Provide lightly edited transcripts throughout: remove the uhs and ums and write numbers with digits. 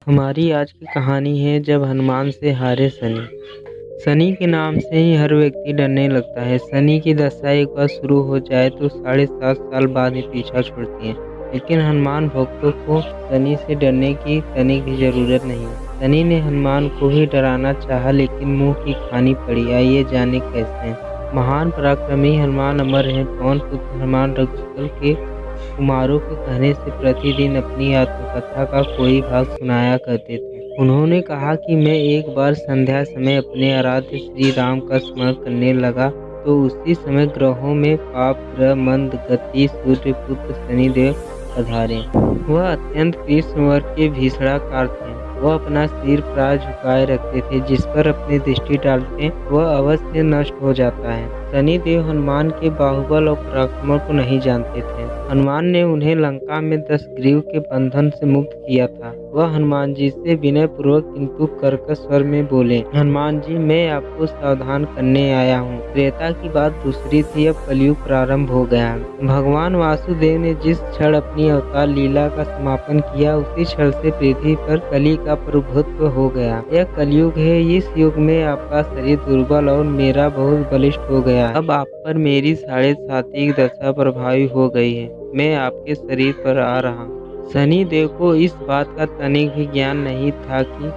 हमारी आज की कहानी है जब हनुमान से हारे शनि। शनि के नाम से ही हर व्यक्ति डरने लगता है। शनि की दशा एक बार शुरू हो जाए तो 7.5 साल बाद ही पीछा छोड़ती है। लेकिन हनुमान भक्तों को शनि से डरने की तनिक भी जरूरत नहीं है। शनि ने हनुमान को भी डराना चाहा लेकिन मुंह की खानी पड़ी। आइए जाने कैसे। महान पराक्रमी हनुमान अमर है। पवन पुत्र हनुमान रघुकुल के कुमारों के कहने से प्रतिदिन अपनी आत्मकथा का कोई भाग सुनाया करते थे। उन्होंने कहा कि मैं एक बार संध्या समय अपने आराध्य श्री राम का स्मरण करने लगा तो उसी समय ग्रहों में पाप ग्रह मंद गति सूर्य पुत्र शनिदेव पधारे। वह अत्यंत कृष्ण वर्ग के भीषणाकार थे। वह अपना सिर प्राय झुकाए रखते थे, जिस पर अपनी दृष्टि डालते वह अवश्य नष्ट हो जाता है। शनिदेव हनुमान के बाहुबल और पराक्रम को नहीं जानते थे। हनुमान ने उन्हें लंका में 10 ग्रीव के बंधन से मुक्त किया था। वह हनुमान जी से विनय पूर्वक किंतु कर्कश स्वर में बोले, हनुमान जी मैं आपको सावधान करने आया हूँ। त्रेता की बात दूसरी थी, अब कलयुग प्रारंभ हो गया। भगवान वासुदेव ने जिस क्षण अपनी अवतार लीला का समापन किया उसी क्षण से पृथ्वी पर कली का प्रभुत्व हो गया। यह कलयुग है। इस युग में आपका शरीर दुर्बल और मेरा बहुत बलिष्ठ हो गया। अब आप पर मेरी 7.5 दशा प्रभावी हो गई है। मैं आपके शरीर पर आ रहा हूँ। शनि देव को इस बात का तनिक भी ज्ञान नहीं था कि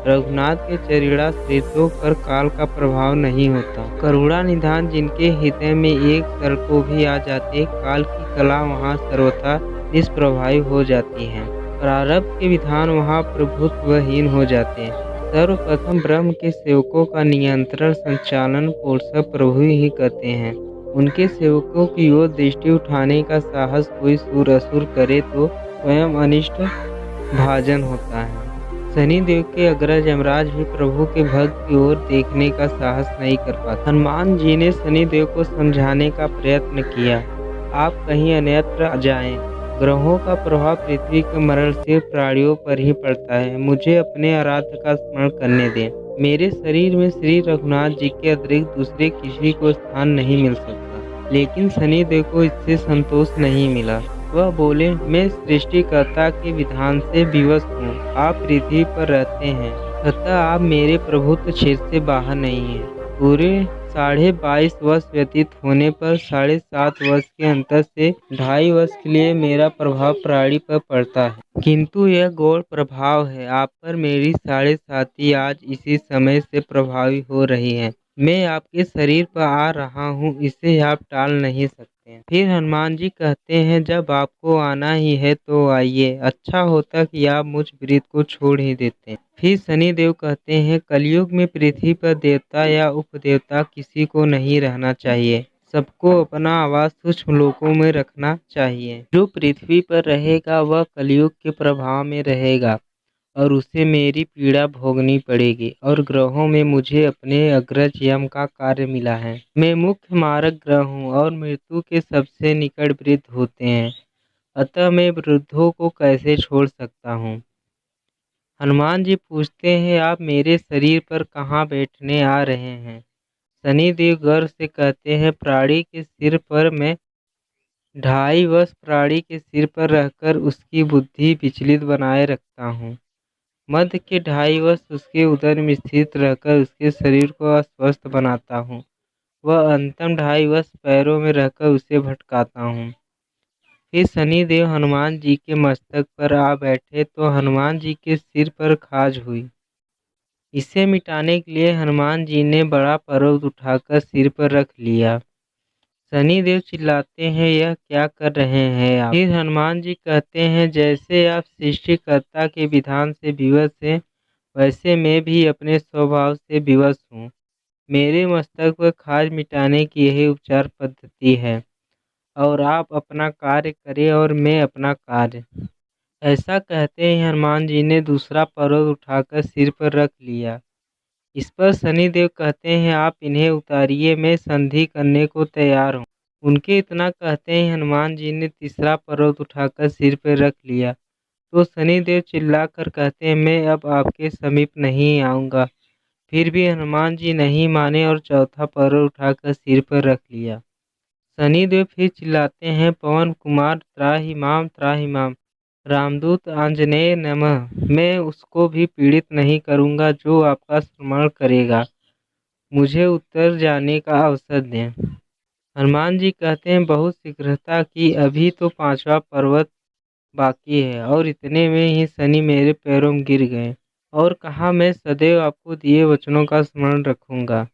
रघुनाथ के चरिड़ा श्रेष्ठों पर काल का प्रभाव नहीं होता। करुणा निधान जिनके हृदय में एक क्षण को भी आ जाते, काल की कला वहाँ सर्वथा निष्प्रभावी हो जाती है। प्रारब्ध के विधान वहाँ प्रभुत्वहीन हो जाते हैं। सर्वप्रथम ब्रह्म के सेवकों का नियंत्रण संचालन पोषक प्रभु ही करते हैं। उनके सेवकों की ओर दृष्टि उठाने का साहस कोई सूर असुर करे तो स्वयं अनिष्ट भाजन होता है। शनिदेव के अग्रज यमराज भी प्रभु के भक्त की ओर देखने का साहस नहीं कर पाते। हनुमान जी ने शनिदेव को समझाने का प्रयत्न किया, आप कहीं अन्यत्र जाएं। ग्रहों का प्रभाव पृथ्वी के मरणशील प्राणियों पर ही पड़ता है। मुझे अपने आराध्य का स्मरण करने दें। मेरे शरीर में श्री रघुनाथ जी के अतिरिक्त दूसरे किसी को स्थान नहीं मिल सकता। लेकिन शनिदेव को इससे संतोष नहीं मिला। वह बोले, मैं सृष्टिकर्ता के विधान से विवश हूँ। आप पृथ्वी पर रहते हैं, अतः आप मेरे प्रभुत्व क्षेत्र से बाहर नहीं हैं। पूरे 22.5 वर्ष व्यतीत होने पर 7.5 वर्ष के अंतर से 2.5 वर्ष के लिए मेरा प्रभाव प्राणी पर पड़ता है। किंतु यह गौण प्रभाव है। आप पर मेरी 7.5 आज इसी समय से प्रभावी हो रही है। मैं आपके शरीर पर आ रहा हूँ, इसे आप टाल नहीं सकते हैं। फिर हनुमान जी कहते हैं, जब आपको आना ही है तो आइए। अच्छा होता कि आप मुझ वृत्त को छोड़ ही देते। फिर शनिदेव कहते हैं, कलयुग में पृथ्वी पर देवता या उपदेवता किसी को नहीं रहना चाहिए। सबको अपना आवास सूक्ष्म लोकों में रखना चाहिए। जो पृथ्वी पर रहेगा वह कलयुग के प्रभाव में रहेगा और उसे मेरी पीड़ा भोगनी पड़ेगी। और ग्रहों में मुझे अपने अग्रज यम का कार्य मिला है। मैं मुख्य मारक ग्रह हूँ और मृत्यु के सबसे निकट वृद्ध होते हैं, अतः मैं वृद्धों को कैसे छोड़ सकता हूँ। हनुमान जी पूछते हैं, आप मेरे शरीर पर कहाँ बैठने आ रहे हैं। शनिदेव गर्व से कहते हैं, प्राणी के सिर पर मैं 2.5 वर्ष प्राणी के सिर पर रहकर उसकी बुद्धि विचलित बनाए रखता हूँ। मध्य के 2.5 वर्ष उसके उदर में स्थित रहकर उसके शरीर को अस्वस्थ बनाता हूँ। वह अंतिम 2.5 वर्ष पैरों में रहकर उसे भटकाता हूँ। फिर शनिदेव हनुमान जी के मस्तक पर आ बैठे तो हनुमान जी के सिर पर खाज हुई। इसे मिटाने के लिए हनुमान जी ने बड़ा पर्वत उठाकर सिर पर रख लिया। शनिदेव चिल्लाते हैं, यह क्या कर रहे हैं आप। फिर हनुमान जी कहते हैं, जैसे आप सृष्टिकर्ता के विधान से विवश हैं वैसे मैं भी अपने स्वभाव से विवश हूँ। मेरे मस्तक पर खाज मिटाने की यही उपचार पद्धति है। और आप अपना कार्य करें और मैं अपना कार्य। ऐसा कहते ही हनुमान जी ने दूसरा पर्वत उठाकर सिर पर रख लिया। इस पर शनिदेव कहते हैं, आप इन्हें उतारिए, मैं संधि करने को तैयार हूँ। उनके इतना कहते ही हनुमान जी ने तीसरा पर्वत उठाकर सिर पर रख लिया तो शनिदेव चिल्लाकर कहते हैं, मैं अब आपके समीप नहीं आऊँगा। फिर भी हनुमान जी नहीं माने और चौथा पर्वत उठाकर सिर पर रख लिया। शनिदेव फिर चिल्लाते हैं, पवन कुमार त्राहि माम त्राहि माम। रामदूत आंजनेय नमः। मैं उसको भी पीड़ित नहीं करूँगा जो आपका स्मरण करेगा। मुझे उत्तर जाने का अवसर दें। हनुमान जी कहते हैं, बहुत शीघ्रता की, अभी तो 5वां पर्वत बाकी है और इतने में ही शनि मेरे पैरों में गिर गए और कहा, मैं सदैव आपको दिए वचनों का स्मरण रखूंगा।